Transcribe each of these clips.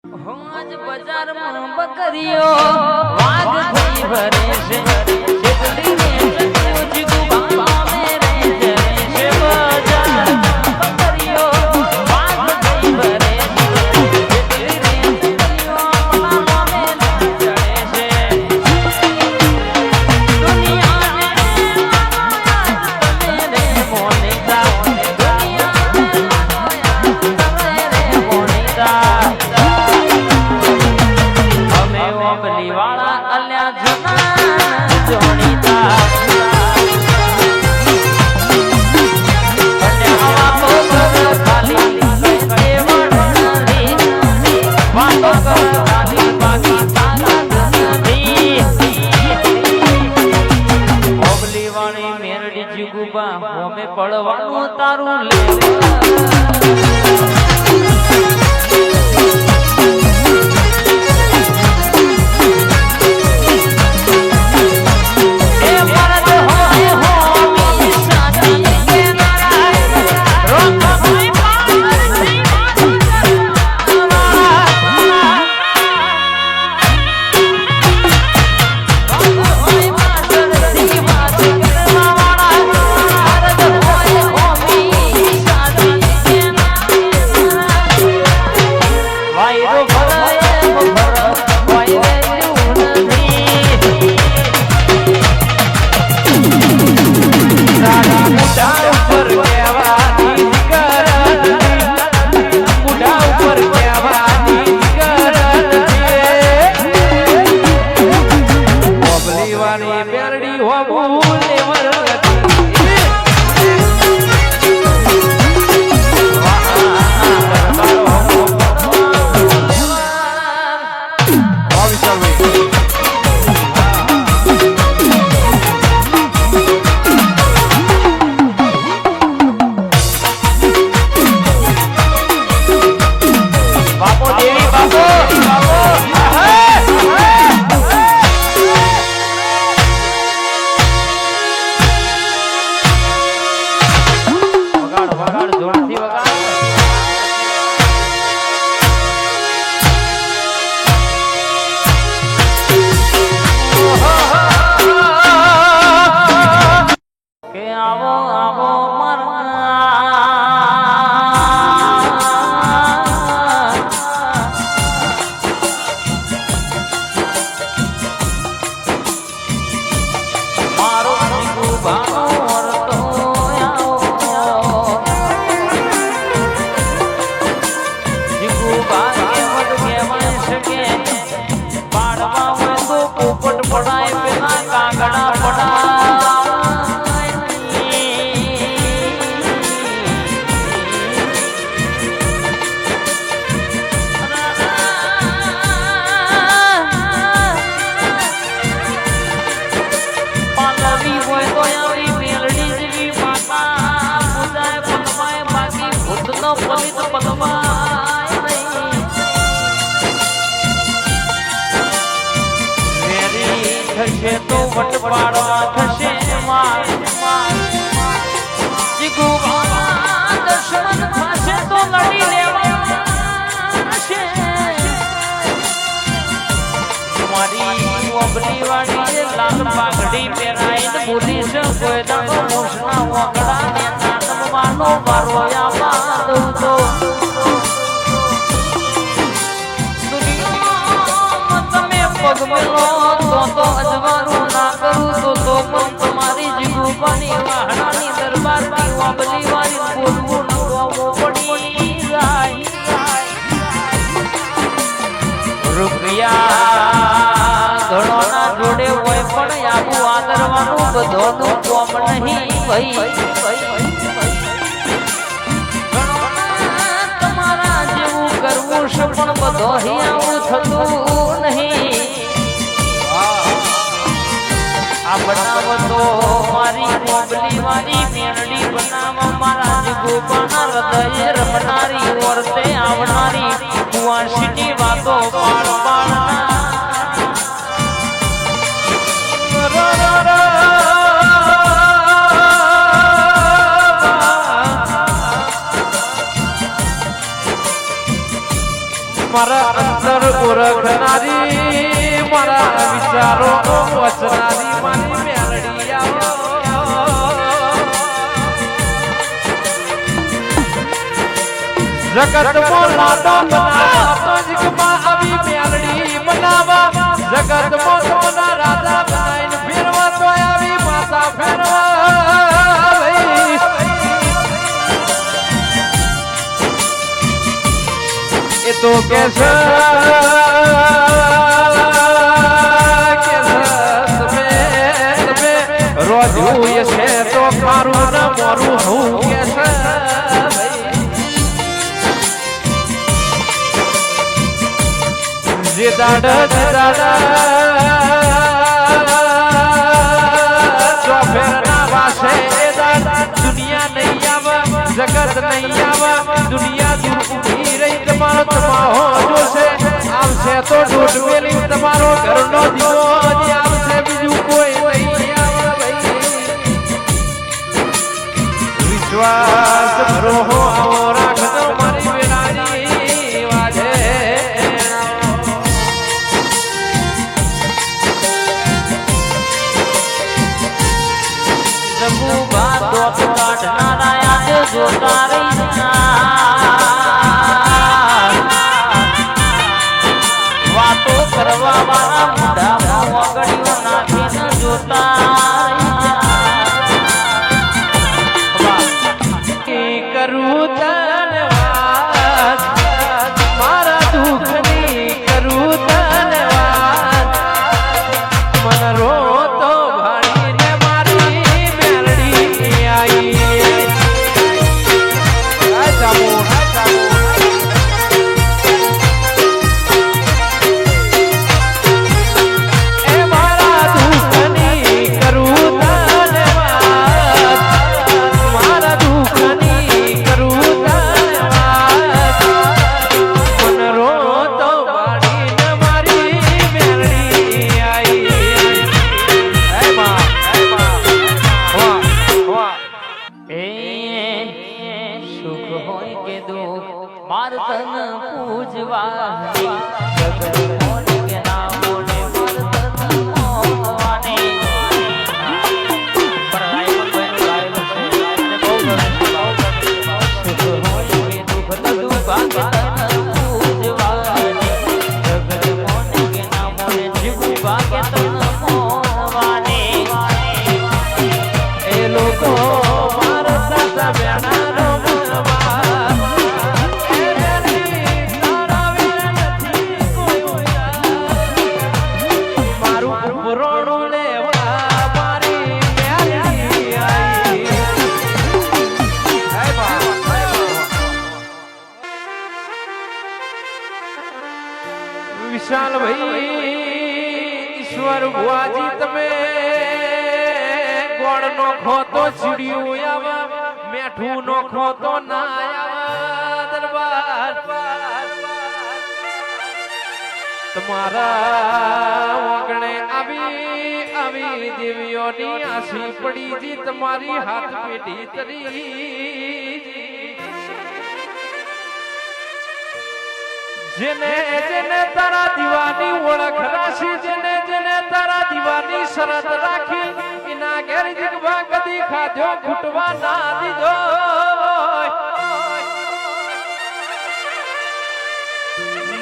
હોજ બજારમાં બકરીઓ વાઘ થઈ ભરે છે જેટલી ને જગ્યો જીગુબા મેરે જરે છે બજાર બકરીઓ વાઘ થઈ ભરે છે જેટલી ને જગ્યો આપણા મેરે જડે છે દુનિયા મેરે મોનિતા દુનિયા મેરે મોનિતા વાળા અલ્યા જના જોણીતા આવા તો ખાલી વાતો ખાલી બાકી ઓબલી વાળી મેરડી જીગુબા હોમે પડવાનું તારું લે થશે તો વટવાડવા થશે જીગુબા દુશ્મન થશે તો લડી લેવા છે મારી ઓબલી વાળી લાલ પાઘડી પહેરાઈને બોલીશ કોઈ દાડો મોસના ઓગડા ને નાનવાનો વારો આવા દઉં તો પગમેલો તો અજવારું ના કરું તો પણ તમારી જીગુબાની વાહણાની દરબારની ઓબલી વાળી બોલવું નવો પડી જાય રૂપિયા ધણોના જોડે હોય પણ આવું આદરવાનું બધોનું કોમ નહીં ભાઈ તમારા જેવું કરવું છે પણ બધો આવું થતું નહીં આ બનાવતો મારી ઓબલી વાળી મેરડી બનાવવા મારા જીગુબાના હૃદય રમનારી વર્તે આવનારી કુંવાસીની વાતો પાડ પાડના મારા અંતર ઓળખનારી મારા વિચારો વચનારી મારી મેલડી આવો જગતમાં લાડો બનાવતો જગમાં આવી મેલડી બનાવા જગતમાં સોના રાજા બનાવીને ફેરવા તો આવી માતા ફેરવા એ તો કે છે રોજ હોય છે તો મારું ન મોરું હું કે છે જે દાડા ચોફેરના વાસે એ દાડા દુનિયા નહીં આવે જગત નહીં આવે દુનિયા દૂર ઉભી રહી તમારો તમાહો જોશે આવશે તો દૂધ મેલી તમારો ઘરનો દીવો આવશે બીજું કોઈ નહીં આવે વિશ્વાસ ભરો આવો રાખજો મારી બેનાની વાજે જોતા રહી વાતો કરવા વાળા મોઢા વગડીઓ નાખીને જોતા કરું ધન્યવાદ મારા દુઃખની કરું ધન્યવાદ મન રોતો ભાણીને મારી મેલડી આવી વિશાલ ભાઈ ઈશ્વર ભુવાજી તમે ગોળ નો ખોતો ચીડિયું આવા મેઠું નો ખોતો ના આવા દરબાર તમારા ઓગણે આવી દેવીઓની આશી પડી જી તમારી હાથ પેઢી તરી જેને જેને તારા દીવાની ઓળખ રાશી જેને જેને તારા દીવાની શરત રાખી એના ઘેર જીગવા કદી ખાધો ખૂટવા ના દીધો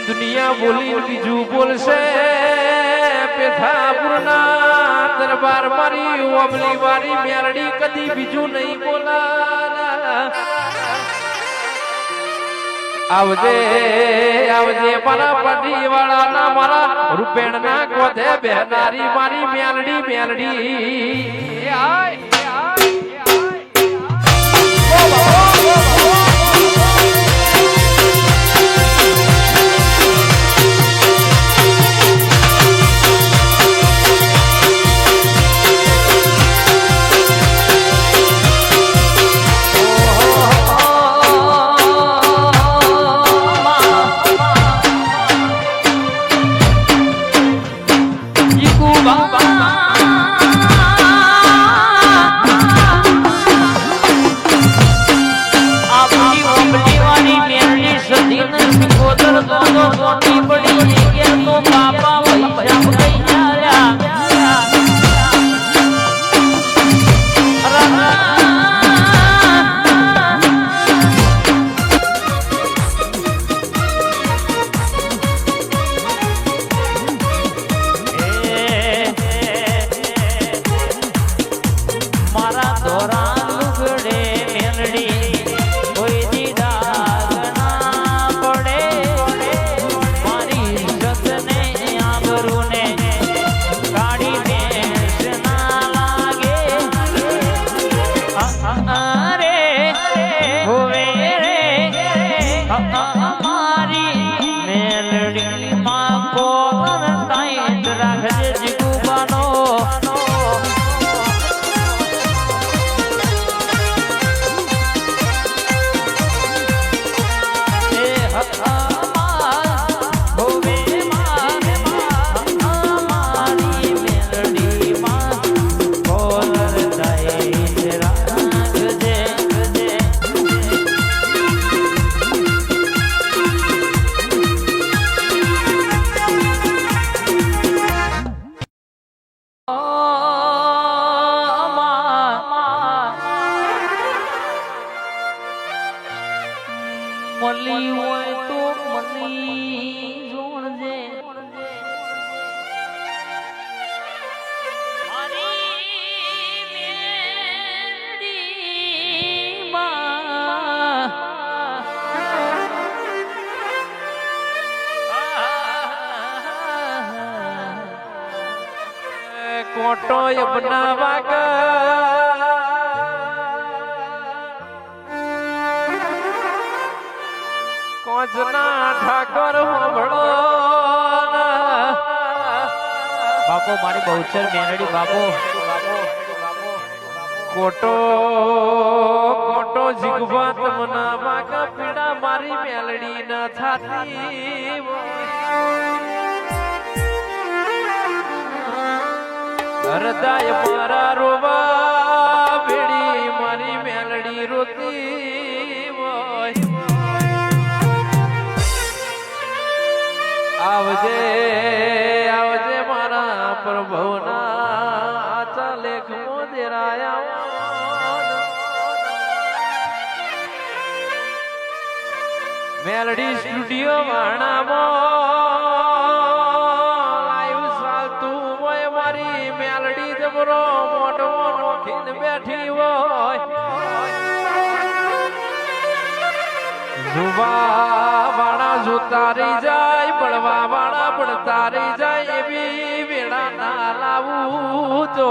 દુનિયા બોલી બીજું બોલશે પેથાપુરના દરબાર મારી ઓમલી વાળી મેરડી કદી બીજું નહીં બોલા આવજે આવજે મારા પડી વાળા ના મારા રૂપેણ ના ગોધે બેનારી મારી મેલડી મેલડી આય મેલડી માં કોર ટાઈટ રાખજે જીગુબાનો એ મારી મેલડી માં કોર ટાઈટ રાખજે મળી હોય તો મળી જોણજે મારી મેલડી માં કોટો યમના વાગા કોચના ઠાકોર હોબળો બાપો મારી બહુચર મેલડી બાપો કોટો કોટો જીગવા તમના વાગા પીડા મારી મેલડી ન થાતી હૃદય મારા રોવા ભેડી મારી મેલડી રોતી હોય આવજે આવજે મારા પ્રભુના ચાલેખ મોદેરાયા મેલડી સ્ટુડિયો વાણામાં લાઈવ ચાલતું હોય મારી મેલડી જબરો મોટો નોખીને બેઠી હોય જુવા વાળા જોતા રહી જાય પડવા વાળા પડતા રહી જાય એવી વેળા ના લાવું તો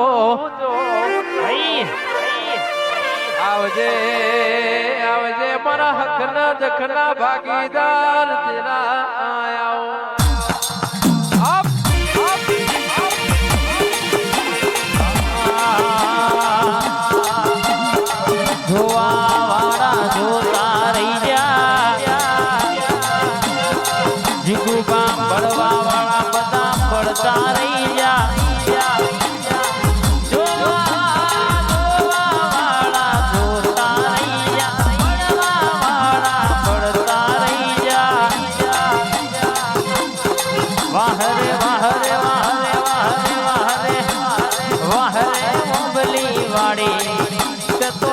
આવજે આવજે મારા હકના દખના ભાગીદાર તેરા આયાઓ જોવા વાળા જોતા રહી જા જીગુબા બળવા વાળા બધા બળતા રહી જા વાહરે વાહરે વાહરે વાહરે વાહરે વાહરે મોબલી વાડી તે તો